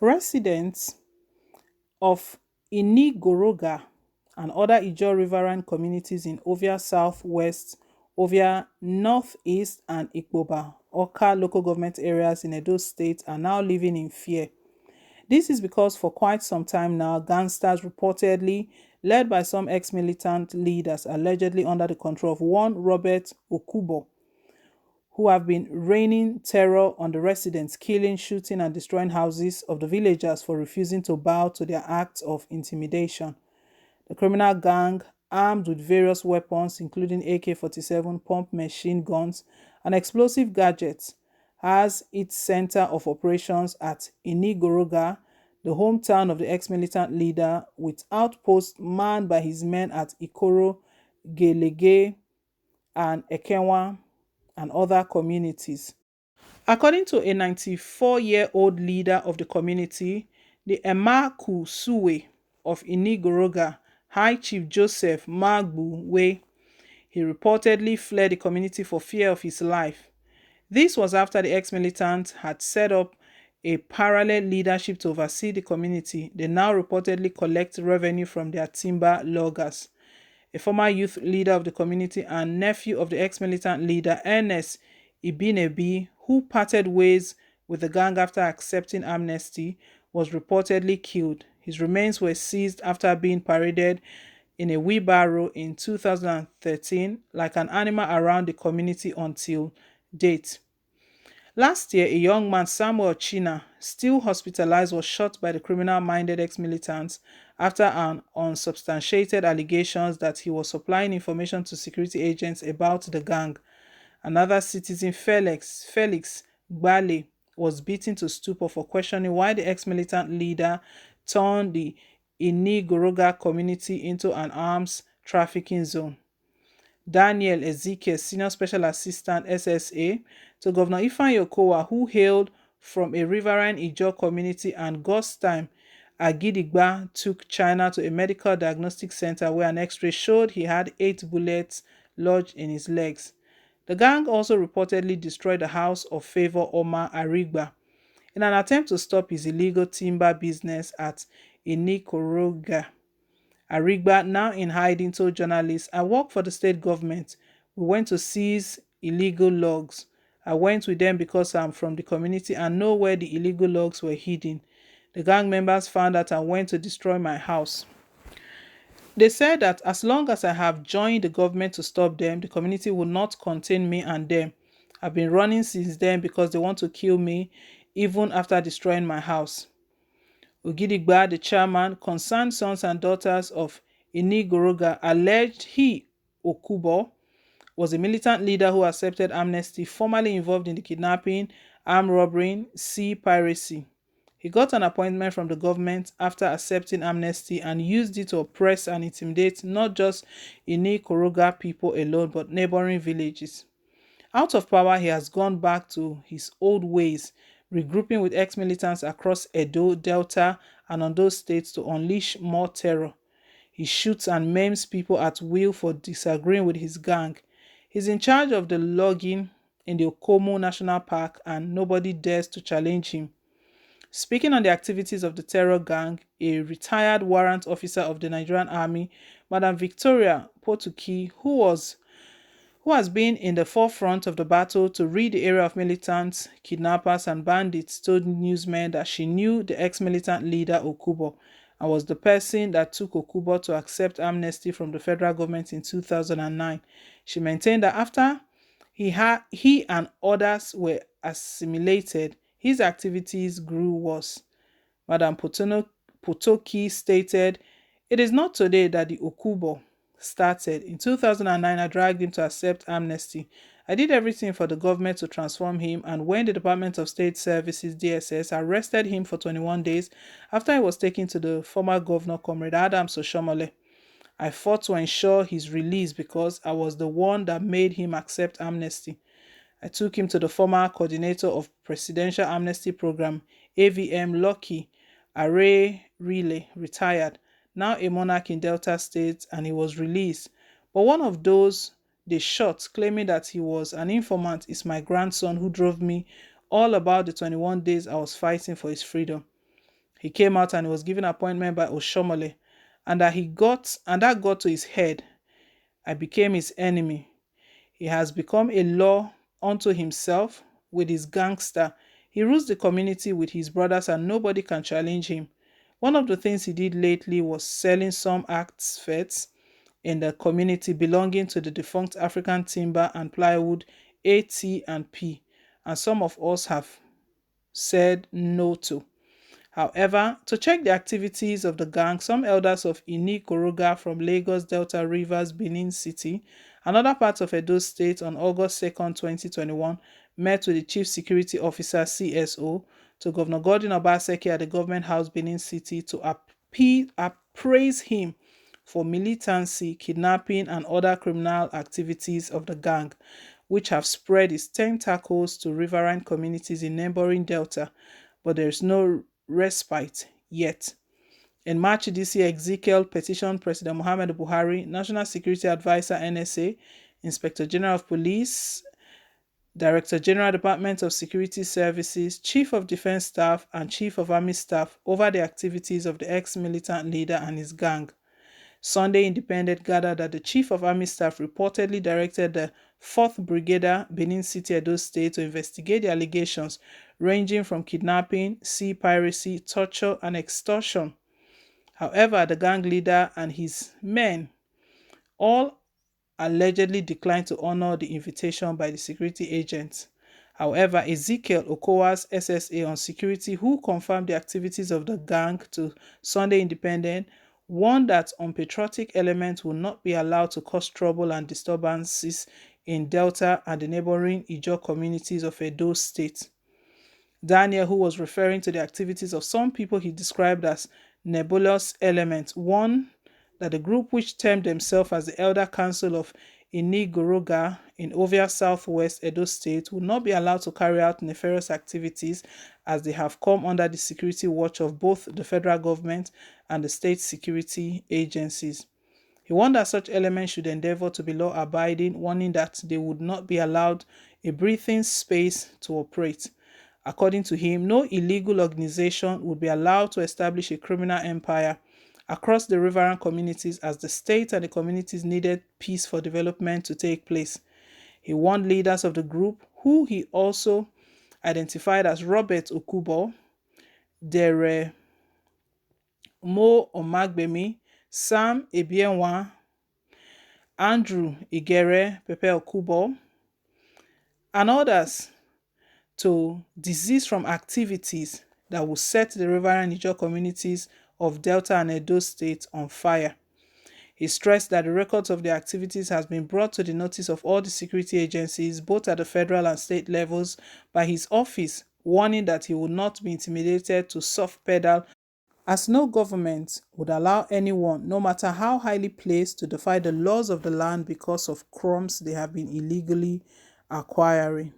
Residents of Inikorogha and other Ijaw riverine communities in Ovia Southwest, Ovia Northeast, and Ikpoba, Oka local government areas in Edo State are now living in fear. This is because for quite some time now, gangsters reportedly, led by some ex-militant leaders allegedly under the control of one Robert Okubo, who have been raining terror on the residents, killing, shooting, and destroying houses of the villagers for refusing to bow to their acts of intimidation. The criminal gang, armed with various weapons, including AK-47, pump machine guns, and explosive gadgets, has its center of operations at Inikorogha, the hometown of the ex-militant leader, with outposts manned by his men at Ikoro, Gelege, and Ekenwa, and other communities. According to a 94-year-old leader of the community, the Emaku Suwe of Inigoroga, High Chief Joseph Magbu Way, he reportedly fled the community for fear of his life. This was after the ex-militant had set up a parallel leadership to oversee the community. They now reportedly collect revenue from their timber loggers. A former youth leader of the community and nephew of the ex-militant leader Ernest Ibinebi, who parted ways with the gang after accepting amnesty, was reportedly killed. His remains were seized after being paraded in a wheelbarrow in 2013 like an animal around the community until date. Last year, a young man, Samuel China, still hospitalized, was shot by the criminal-minded ex-militants after an unsubstantiated allegations that he was supplying information to security agents about the gang. Another citizen, Felix Gbale, was beaten to stupor for questioning why the ex-militant leader turned the Inigoroga community into an arms trafficking zone. Daniel Ezekiel, Senior Special Assistant SSA, to Governor Ifeanyi Okowa, who hailed from a riverine Ijaw community, and Ghost Time Agidigba took China to a medical diagnostic center where an x-ray showed he had 8 bullets lodged in his legs. The gang also reportedly destroyed the house of Favor Omar Arigba in an attempt to stop his illegal timber business at Inikorogha. Arigba, now in hiding, told journalists, "I work for the state government. We went to seize illegal logs. I went with them because I'm from the community and know where the illegal logs were hidden. The gang members found out and went to destroy my house. They said that as long as I have joined the government to stop them, the community will not contain me and them. I've been running since then because they want to kill me even after destroying my house." Ogidigba, the chairman, concerned sons and daughters of Inigoroga, alleged he, Okubo, was a militant leader who accepted amnesty, formerly involved in the kidnapping, armed robbery, sea piracy. He got an appointment from the government after accepting amnesty and used it to oppress and intimidate not just Inikoroga people alone but neighboring villages. Out of power, he has gone back to his old ways, regrouping with ex-militants across Edo, Delta, and Ondo states to unleash more terror. He shoots and maims people at will for disagreeing with his gang. He's in charge of the logging in the Okomo National Park and nobody dares to challenge him. Speaking on the activities of the terror gang, a retired warrant officer of the Nigerian Army, Madam Victoria Potuki, who has been in the forefront of the battle to rid the area of militants, kidnappers, and bandits, told newsmen that she knew the ex-militant leader Okubo and was the person that took Okubo to accept amnesty from the federal government in 2009. She maintained that after he and others were assimilated, his activities grew worse. Madam Potoki stated, "It is not today that the Okubo started. In 2009, I dragged him to accept amnesty. I did everything for the government to transform him, and when the Department of State Services (DSS) arrested him for 21 days after he was taken to the former governor, Comrade Adams Oshomole, I fought to ensure his release because I was the one that made him accept amnesty. I took him to the former coordinator of Presidential Amnesty Program, AVM Lucky Are Relay, retired, now a monarch in Delta State, and he was released. But one of those they shot, claiming that he was an informant, is my grandson who drove me all about the 21 days I was fighting for his freedom. He came out and he was given appointment by Oshomole, and that got to his head. I became his enemy. He has become a law unto himself with his gangster. He rules the community with his brothers and nobody can challenge him. One of the things he did lately was selling some artifacts in the community belonging to the defunct African Timber and Plywood AT&P, and some of us have said no to. However, to check the activities of the gang, some elders of Inikorogha from Lagos Delta Rivers, Benin City, and other parts of Edo State on August 2nd, 2021, met with the Chief Security Officer CSO to Governor Gordon Obaseki at the Government House, Benin City, to appraise him for militancy, kidnapping, and other criminal activities of the gang, which have spread its tentacles to riverine communities in neighboring Delta, but there is no respite yet. In March this year, Ezekiel petitioned President Muhammadu Buhari, National Security Advisor NSA, Inspector General of Police, Director General Department of Security Services, Chief of Defense Staff, and Chief of Army Staff over the activities of the ex-militant leader and his gang. Sunday Independent gathered that the Chief of Army Staff reportedly directed the 4th Brigadier, Benin City, Edo State, to investigate the allegations ranging from kidnapping, sea piracy, torture, and extortion. However, the gang leader and his men all allegedly declined to honor the invitation by the security agents. However, Ezekiel Okowa's SSA on security, who confirmed the activities of the gang to Sunday Independent, warned that unpatriotic elements will not be allowed to cause trouble and disturbances in Delta and the neighboring Ijaw communities of Edo State. Daniel, who was referring to the activities of some people he described as nebulous elements, warned that the group, which termed themselves as the Elder Council of Inikorogha in Ovia Southwest Edo State, will not be allowed to carry out nefarious activities as they have come under the security watch of both the federal government and the state security agencies. He warned that such elements should endeavor to be law-abiding, warning that they would not be allowed a breathing space to operate. According to him, no illegal organization would be allowed to establish a criminal empire across the riverine communities as the state and the communities needed peace for development to take place. He warned leaders of the group, who he also identified as Robert Okubo, Dere Mo Omagbemi, Sam Ebienwa, Andrew Igere Pepe Okubo, and others, to desist from activities that will set the riverine Ijaw communities of Delta and Edo State on fire. He stressed that the records of the activities has been brought to the notice of all the security agencies, both at the federal and state levels, by his office, warning that he would not be intimidated to soft pedal, as no government would allow anyone, no matter how highly placed, to defy the laws of the land because of crumbs they have been illegally acquiring.